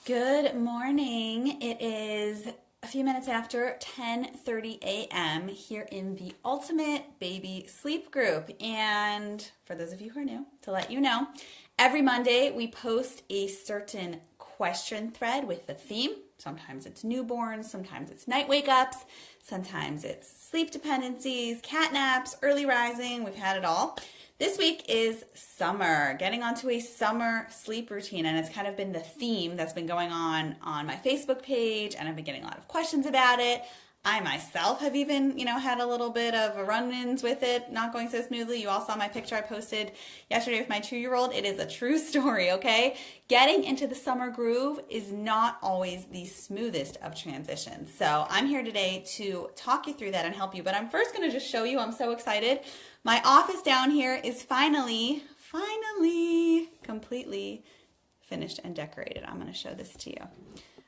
Good morning. It is a few minutes after 10:30 a.m. here in the Ultimate Baby Sleep Group. And for those of you who are new, to let you know, every Monday we post a certain question thread with a theme. Sometimes it's newborns, sometimes it's night wake-ups, sometimes it's sleep dependencies, cat naps, early rising. We've had it all. This week is summer, getting onto a summer sleep routine, and it's kind of been the theme that's been going on my Facebook page, and I've been getting a lot of questions about it. I myself have even, had a little bit of a run-ins with it, not going so smoothly. You all saw my picture I posted yesterday with my 2-year-old. It is a true story, okay? Getting into the summer groove is not always the smoothest of transitions. So I'm here today to talk you through that and help you. But I'm first going to just show you, I'm so excited. My office down here is finally completely finished and decorated. I'm going to show this to you.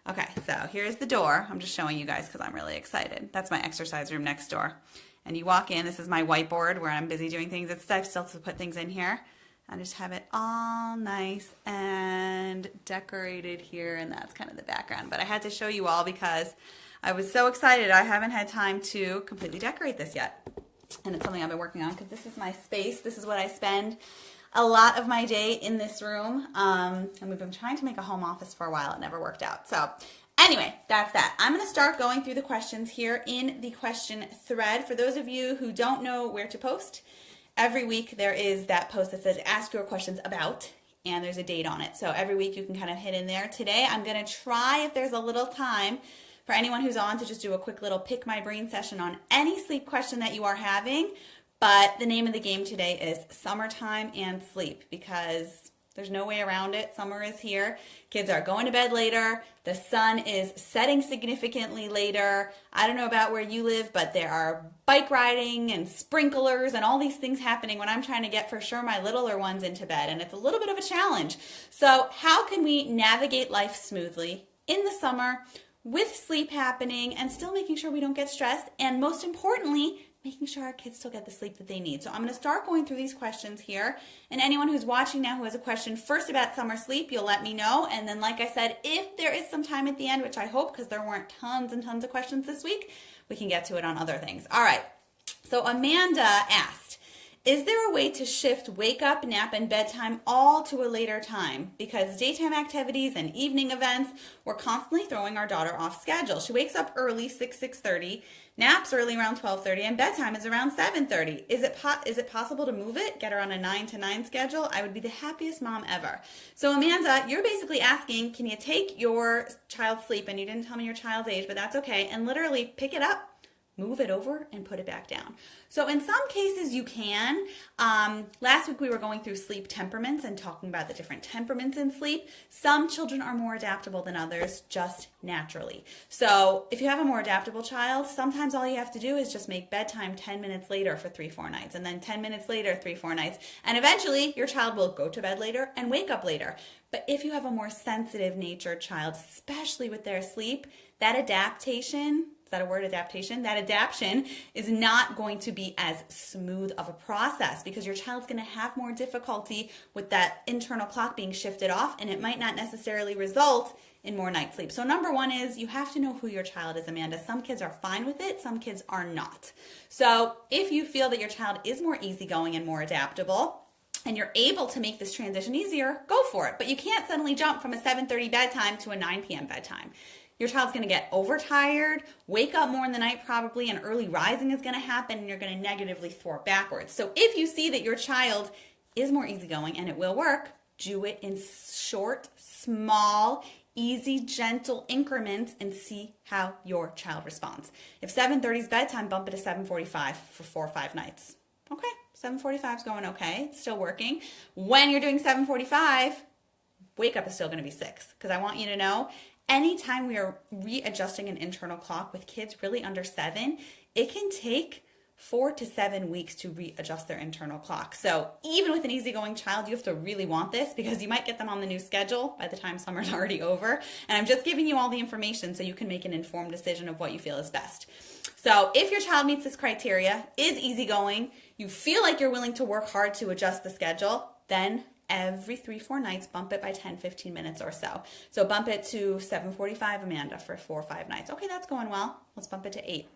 Okay, so here's the door. I'm just showing you guys because I'm really excited. That's my exercise room next door. And you walk in, this is my whiteboard where I'm busy doing things. I still have to put things in here. I just have it all nice and decorated here, and that's kind of the background. But I had to show you all because I was so excited. I haven't had time to completely decorate this yet. And it's something I've been working on because this is my space. This is what I spend a lot of my day in this room, and we've been trying to make a home office for a while. It never worked out. So anyway, that's that. I'm going to start going through the questions here in the question thread. For those of you who don't know where to post, every week there is that post that says ask your questions about, and there's a date on it. So every week you can kind of hit in there. Today I'm going to try, if there's a little time, for anyone who's on, to just do a quick little pick my brain session on any sleep question that you are having. But the name of the game today is summertime and sleep, because there's no way around it. Summer is here. Kids are going to bed later. The sun is setting significantly later. I don't know about where you live, but there are bike riding and sprinklers and all these things happening when I'm trying to get, for sure, my littler ones into bed. And it's a little bit of a challenge. So how can we navigate life smoothly in the summer with sleep happening and still making sure we don't get stressed, and most importantly, making sure our kids still get the sleep that they need? So I'm going to start going through these questions here. And anyone who's watching now who has a question first about summer sleep, you'll let me know. And then, like I said, if there is some time at the end, which I hope, because there weren't tons and tons of questions this week, we can get to it on other things. All right. So Amanda asked, is there a way to shift wake up, nap, and bedtime all to a later time? Because daytime activities and evening events, we're constantly throwing our daughter off schedule. She wakes up early, 6:30, naps early around 12:30, and bedtime is around 7:30. Is it possible to move it, get her on a 9 to 9 schedule? I would be the happiest mom ever. So Amanda, you're basically asking, can you take your child's sleep, and you didn't tell me your child's age, but that's okay, and literally pick it up, move it over, and put it back down. So in some cases you can. Last week we were going through sleep temperaments and talking about the different temperaments in sleep. Some children are more adaptable than others, just naturally. So if you have a more adaptable child, sometimes all you have to do is just make bedtime 10 minutes later for 3-4 nights, and then 10 minutes later, 3-4 nights. And eventually your child will go to bed later and wake up later. But if you have a more sensitive natured child, especially with their sleep, that adaptation, is that a word, adaptation? That adaptation is not going to be as smooth of a process, because your child's going to have more difficulty with that internal clock being shifted off, and it might not necessarily result in more night sleep. So number one is you have to know who your child is, Amanda. Some kids are fine with it, some kids are not. So if you feel that your child is more easygoing and more adaptable, and you're able to make this transition easier, go for it. But you can't suddenly jump from a 7:30 bedtime to a 9 p.m. bedtime. Your child's going to get overtired, wake up more in the night probably, and early rising is going to happen, and you're going to negatively thwart backwards. So if you see that your child is more easygoing, and it will work, do it in short, small, easy, gentle increments and see how your child responds. If 7:30 is bedtime, bump it to 7:45 for 4 or 5 nights. Okay, 7:45 is going okay. It's still working. When you're doing 7:45, wake up is still going to be 6, because I want you to know, anytime we are readjusting an internal clock with kids really under 7, it can take 4 to 7 weeks to readjust their internal clock. So even with an easygoing child, you have to really want this, because you might get them on the new schedule by the time summer's already over. And I'm just giving you all the information so you can make an informed decision of what you feel is best. So if your child meets this criteria, is easygoing, you feel like you're willing to work hard to adjust the schedule, then every 3-4 nights, bump it by 10-15 minutes or so. So bump it to 7:45, Amanda, for 4 or 5 nights. Okay, that's going well. Let's bump it to 8.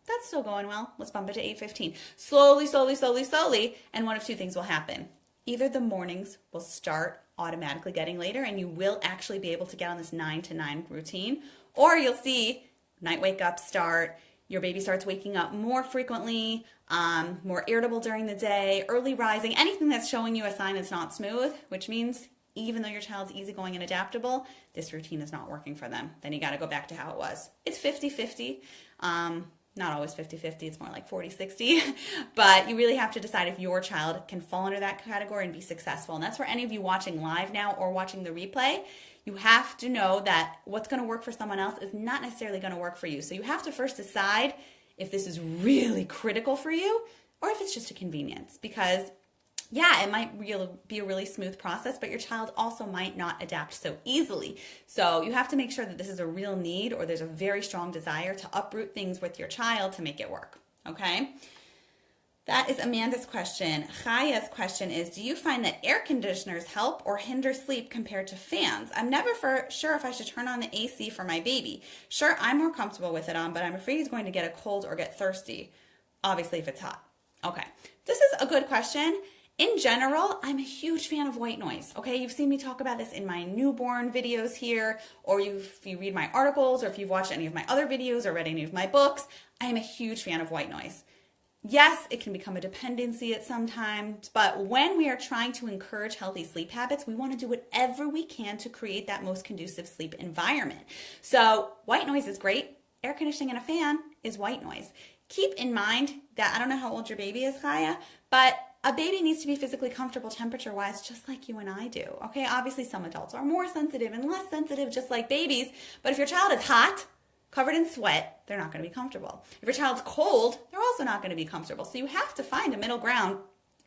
That's still going well. Let's bump it to 8:15. Slowly, slowly, slowly, slowly, and one of two things will happen. Either the mornings will start automatically getting later and you will actually be able to get on this 9 to 9 routine, or you'll see night wake up start, your baby starts waking up more frequently, more irritable during the day, early rising, anything that's showing you a sign it's not smooth, which means even though your child's easygoing and adaptable, this routine is not working for them. Then you got to go back to how it was. It's 50-50. Not always 50-50, it's more like 40-60, but you really have to decide if your child can fall under that category and be successful. And that's for any of you watching live now or watching the replay. You have to know that what's going to work for someone else is not necessarily going to work for you. So you have to first decide if this is really critical for you or if it's just a convenience, because yeah, it might be a really smooth process, but your child also might not adapt so easily. So you have to make sure that this is a real need or there's a very strong desire to uproot things with your child to make it work, okay? That is Amanda's question. Chaya's question is, do you find that air conditioners help or hinder sleep compared to fans? I'm never sure if I should turn on the AC for my baby. Sure, I'm more comfortable with it on, but I'm afraid he's going to get a cold or get thirsty, obviously if it's hot. Okay, this is a good question. In general, I'm a huge fan of white noise, okay? You've seen me talk about this in my newborn videos here, or if you read my articles, or if you've watched any of my other videos or read any of my books, I am a huge fan of white noise. Yes, it can become a dependency at some times, but when we are trying to encourage healthy sleep habits, we want to do whatever we can to create that most conducive sleep environment. So white noise is great. Air conditioning and a fan is white noise. Keep in mind that, I don't know how old your baby is, Chaya, but a baby needs to be physically comfortable temperature-wise, just like you and I do, okay? Obviously, some adults are more sensitive and less sensitive, just like babies, but if your child is hot, covered in sweat, they're not going to be comfortable. If your child's cold, they're also not going to be comfortable. So you have to find a middle ground.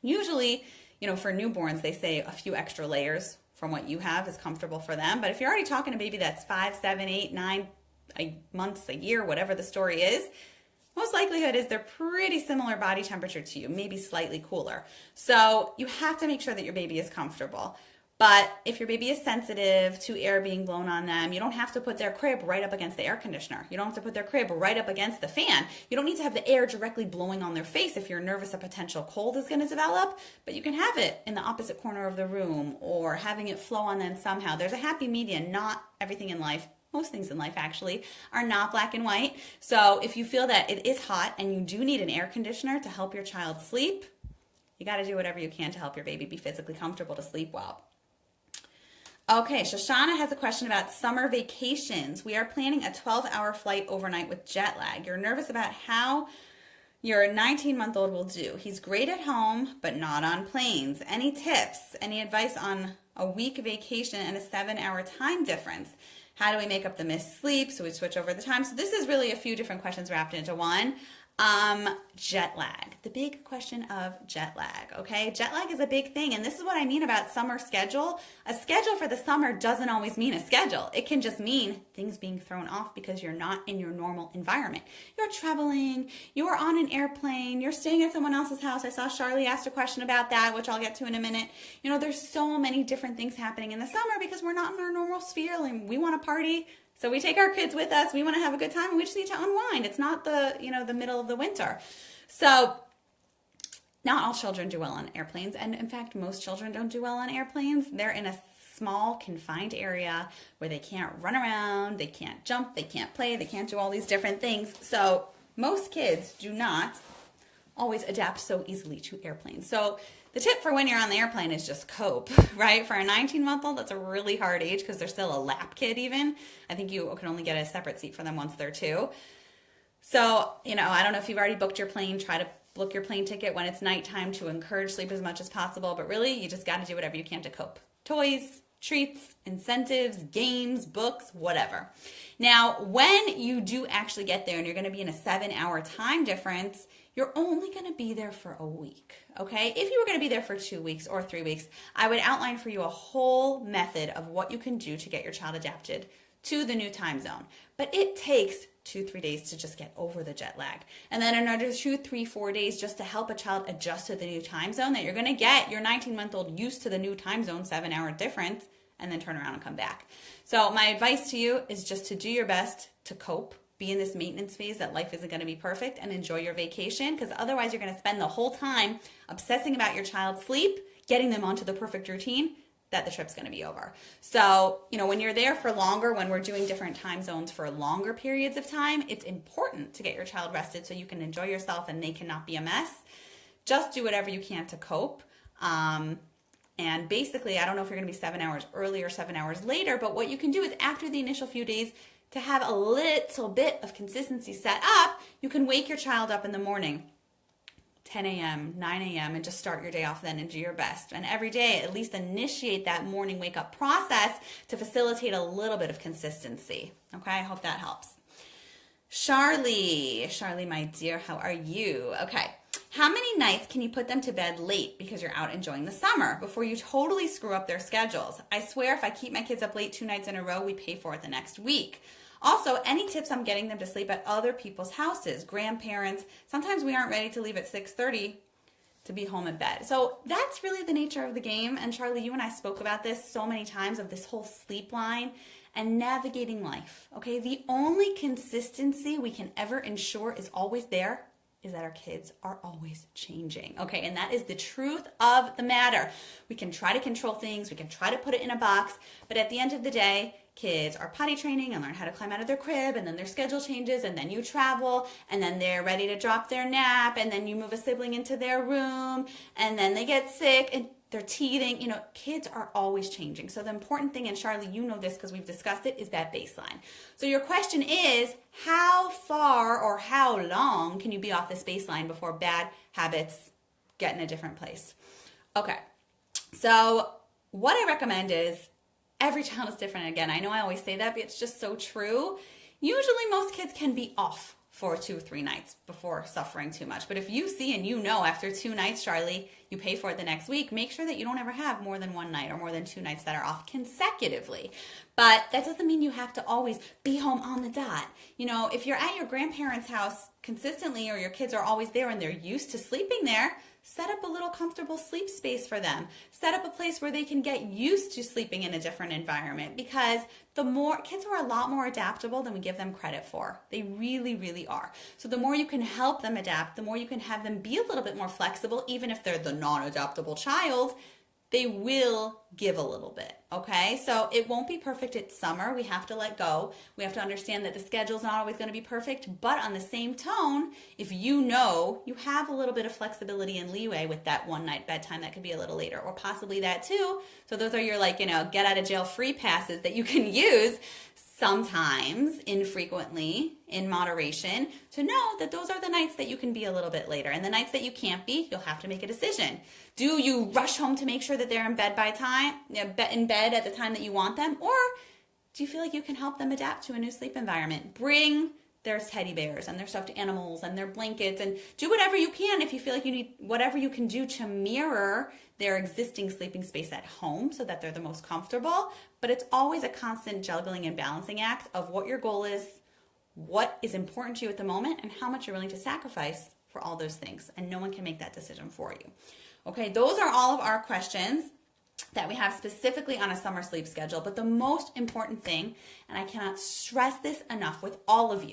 Usually, for newborns, they say a few extra layers from what you have is comfortable for them, but if you're already talking to a baby that's 5, 7, 8, 9 months, a year, whatever the story is, most likelihood is they're pretty similar body temperature to you, maybe slightly cooler. So you have to make sure that your baby is comfortable. But if your baby is sensitive to air being blown on them, you don't have to put their crib right up against the air conditioner. You don't have to put their crib right up against the fan. You don't need to have the air directly blowing on their face if you're nervous a potential cold is going to develop, but you can have it in the opposite corner of the room or having it flow on them somehow. There's a happy medium. Not everything in life, most things in life actually, are not black and white. So if you feel that it is hot and you do need an air conditioner to help your child sleep, you got to do whatever you can to help your baby be physically comfortable to sleep well. Okay, Shoshana has a question about summer vacations. We are planning a 12-hour flight overnight with jet lag. You're nervous about how your 19-month-old will do. He's great at home, but not on planes. Any tips? Any advice on a week vacation and a 7-hour time difference? How do we make up the missed sleep? So we switch over the time. So this is really a few different questions wrapped into one. Jet lag, the big question of jet lag, okay? Jet lag is a big thing, and this is what I mean about summer schedule. A schedule for the summer doesn't always mean a schedule. It can just mean things being thrown off because you're not in your normal environment. You're traveling, you're on an airplane, you're staying at someone else's house. I saw Charlie asked a question about that, which I'll get to in a minute. There's so many different things happening in the summer because we're not in our normal sphere and we want to party. So we take our kids with us. We want to have a good time. And we just need to unwind. It's not the middle of the winter. So not all children do well on airplanes. And in fact, most children don't do well on airplanes. They're in a small, confined area where they can't run around, they can't jump, they can't play, they can't do all these different things. So most kids do not always adapt so easily to airplanes. So the tip for when you're on the airplane is just cope, right? For a 19-month-old, that's a really hard age because they're still a lap kid even. I think you can only get a separate seat for them once they're 2. So, I don't know if you've already booked your plane. Try to book your plane ticket when it's nighttime to encourage sleep as much as possible. But really, you just got to do whatever you can to cope. Toys, treats, incentives, games, books, whatever. Now, when you do actually get there and you're going to be in a 7-hour time difference, you're only going to be there for a week, okay? If you were going to be there for 2 weeks or 3 weeks, I would outline for you a whole method of what you can do to get your child adapted to the new time zone. But it takes 2-3 days to just get over the jet lag. And then another 2-3-4 days just to help a child adjust to the new time zone that you're going to get your 19-month-old used to the new time zone, 7-hour difference, and then turn around and come back. So my advice to you is just to do your best to cope, be in this maintenance phase that life isn't going to be perfect, and enjoy your vacation, because otherwise you're going to spend the whole time obsessing about your child's sleep, getting them onto the perfect routine, that the trip's going to be over. So, when you're there for longer, when we're doing different time zones for longer periods of time, it's important to get your child rested so you can enjoy yourself and they cannot be a mess. Just do whatever you can to cope. And basically, I don't know if you're going to be 7 hours early or 7 hours later, but what you can do is after the initial few days, to have a little bit of consistency set up, you can wake your child up in the morning, 10 a.m., 9 a.m., and just start your day off then and do your best. And every day, at least initiate that morning wake-up process to facilitate a little bit of consistency. Okay, I hope that helps. Charlie, my dear, how are you? Okay, how many nights can you put them to bed late because you're out enjoying the summer before you totally screw up their schedules? I swear if I keep my kids up late 2 nights in a row, we pay for it the next week. Also, any tips on getting them to sleep at other people's houses, grandparents? Sometimes we aren't ready to leave at 6:30 to be home in bed. So that's really the nature of the game. And Charlie, you and I spoke about this so many times, of this whole sleep line and navigating life. Okay, the only consistency we can ever ensure is always there is that our kids are always changing. Okay, and that is the truth of the matter. We can try to control things, we can try to put it in a box, but at the end of the day, kids are potty training and learn how to climb out of their crib, and then their schedule changes, and then you travel, and then they're ready to drop their nap, and then you move a sibling into their room, and then they get sick, and they're teething. Kids are always changing. So the important thing, and Charlie, you know this because we've discussed it, is that baseline. So your question is, how far or how long can you be off this baseline before bad habits get in a different place? Okay, so what I recommend is, every child is different. Again, I know I always say that, but it's just so true. Usually most kids can be off for 2 or 3 nights before suffering too much. But if you see and after 2 nights, Charlie, you pay for it the next week, make sure that you don't ever have more than 1 night or more than 2 nights that are off consecutively. But that doesn't mean you have to always be home on the dot. If you're at your grandparents' house consistently, or your kids are always there and they're used to sleeping there, set up a little comfortable sleep space for them. Set up a place where they can get used to sleeping in a different environment, because kids are a lot more adaptable than we give them credit for. They really, really are. So the more you can help them adapt, the more you can have them be a little bit more flexible, even if they're the non-adaptable child, they will give a little bit, okay? So it won't be perfect. It's summer. We have to let go. We have to understand that the schedule's not always going to be perfect, but on the same tone, if you have a little bit of flexibility and leeway with that 1 night bedtime that could be a little later, or possibly that too. So those are your get out of jail free passes that you can use sometimes, infrequently, in moderation, to know that those are the nights that you can be a little bit later. And the nights that you can't be, you'll have to make a decision. Do you rush home to make sure that they're in bed in bed at the time that you want them? Or do you feel like you can help them adapt to a new sleep environment? Bring their teddy bears and their stuffed animals and their blankets, and do whatever you can if you feel like you need whatever you can do to mirror their existing sleeping space at home so that they're the most comfortable. But it's always a constant juggling and balancing act of what your goal is, what is important to you at the moment, and how much you're willing to sacrifice for all those things. And no one can make that decision for you. Okay, those are all of our questions that we have specifically on a summer sleep schedule. But the most important thing, and I cannot stress this enough with all of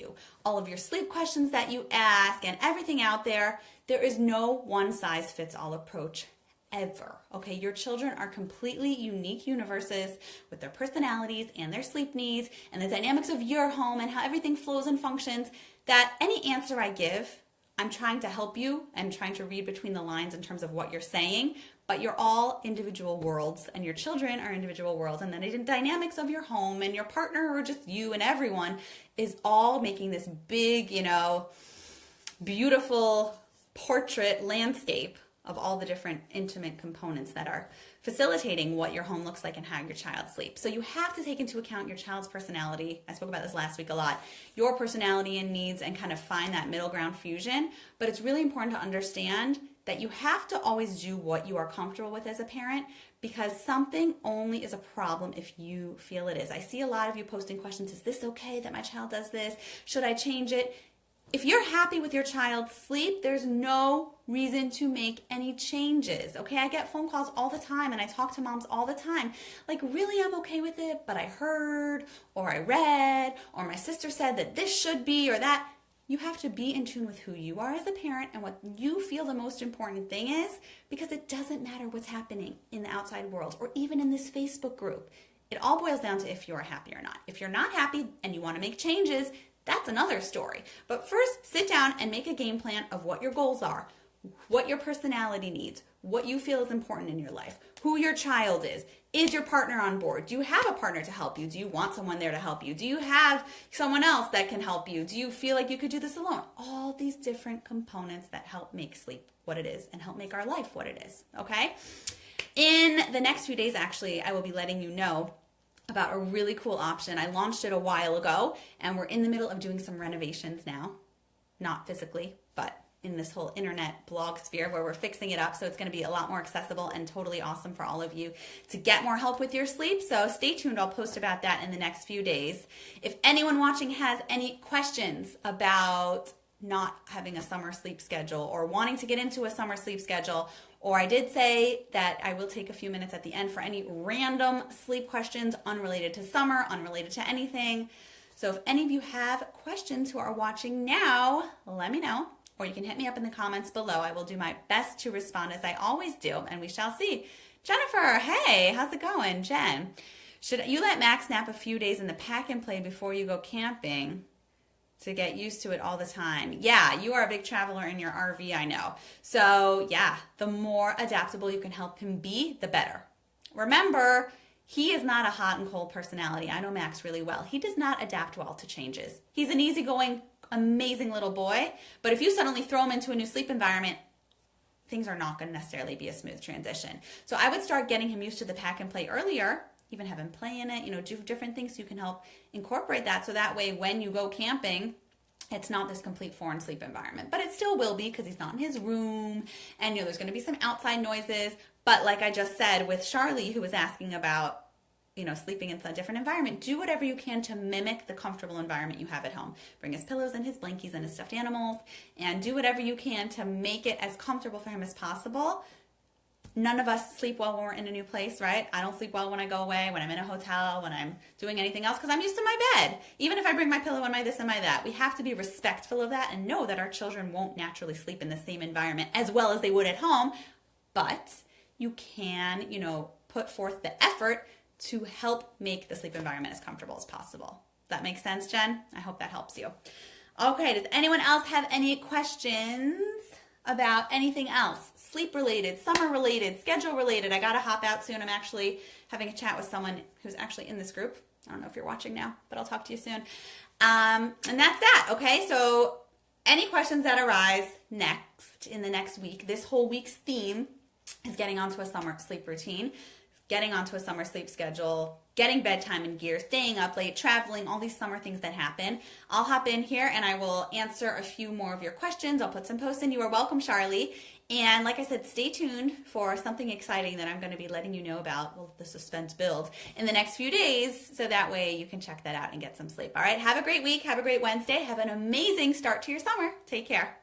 your sleep questions that you ask and everything out there, there is no one-size-fits-all approach ever. Okay, your children are completely unique universes with their personalities and their sleep needs and the dynamics of your home and how everything flows and functions, that any answer I give, I'm trying to help you and trying to read between the lines in terms of what you're saying, but you're all individual worlds, and your children are individual worlds, and the dynamics of your home and your partner, or just you and everyone, is all making this big, beautiful portrait landscape of all the different intimate components that are facilitating what your home looks like and how your child sleeps. So you have to take into account your child's personality. I spoke about this last week a lot. Your personality and needs, and kind of find that middle ground fusion. But it's really important to understand that you have to always do what you are comfortable with as a parent, because something only is a problem if you feel it is. I see a lot of you posting questions, is this okay that my child does this? Should I change it? If you're happy with your child's sleep, there's no reason to make any changes, okay? I get phone calls all the time and I talk to moms all the time. Like, really, I'm okay with it, but I heard, or I read, or my sister said that this should be, or that. You have to be in tune with who you are as a parent and what you feel the most important thing is, because it doesn't matter what's happening in the outside world or even in this Facebook group. It all boils down to if you're happy or not. If you're not happy and you want to make changes, that's another story. But first, sit down and make a game plan of what your goals are, what your personality needs, what you feel is important in your life, who your child is your partner on board? Do you have a partner to help you? Do you want someone there to help you? Do you have someone else that can help you? Do you feel like you could do this alone? All these different components that help make sleep what it is and help make our life what it is, okay? In the next few days, actually, I will be letting you know about a really cool option. I launched it a while ago, and we're in the middle of doing some renovations now. Not physically, but in this whole internet blog sphere where we're fixing it up. So it's going to be a lot more accessible and totally awesome for all of you to get more help with your sleep. So stay tuned. I'll post about that in the next few days. If anyone watching has any questions about not having a summer sleep schedule or wanting to get into a summer sleep schedule, or I did say that I will take a few minutes at the end for any random sleep questions unrelated to summer, unrelated to anything. So if any of you have questions who are watching now, let me know. Or you can hit me up in the comments below. I will do my best to respond as I always do, and we shall see. Jennifer, hey, how's it going? Jen, should you let Max nap a few days in the pack and play before you go camping to get used to it all the time? Yeah, you are a big traveler in your RV, I know. So yeah, the more adaptable you can help him be, the better. Remember, he is not a hot and cold personality. I know Max really well. He does not adapt well to changes. He's an easygoing, amazing little boy, but if you suddenly throw him into a new sleep environment, things are not going to necessarily be a smooth transition. So I would start getting him used to the pack and play earlier, even have him play in it, do different things so you can help incorporate that, so that way when you go camping, it's not this complete foreign sleep environment. But it still will be, because he's not in his room, and there's going to be some outside noises. But like I just said with Charlie, who was asking about sleeping in a different environment, do whatever you can to mimic the comfortable environment you have at home. Bring his pillows and his blankies and his stuffed animals, and do whatever you can to make it as comfortable for him as possible. None of us sleep well when we're in a new place, right? I don't sleep well when I go away, when I'm in a hotel, when I'm doing anything else, because I'm used to my bed. Even if I bring my pillow and my this and my that, we have to be respectful of that and know that our children won't naturally sleep in the same environment as well as they would at home. But you can, put forth the effort to help make the sleep environment as comfortable as possible. Does that make sense, Jen? I hope that helps you. Okay, does anyone else have any questions about anything else? Sleep related, summer related, schedule related. I gotta hop out soon. I'm actually having a chat with someone who's actually in this group. I don't know if you're watching now, but I'll talk to you soon. And that's that, okay? So any questions that arise in the next week, this whole week's theme is getting onto a summer sleep routine, getting onto a summer sleep schedule, getting bedtime in gear, staying up late, traveling, all these summer things that happen. I'll hop in here and I will answer a few more of your questions. I'll put some posts in. You are welcome, Charlie. And like I said, stay tuned for something exciting that I'm going to be letting you know about, well, the suspense builds, in the next few days, so that way you can check that out and get some sleep. All right, have a great week. Have a great Wednesday. Have an amazing start to your summer. Take care.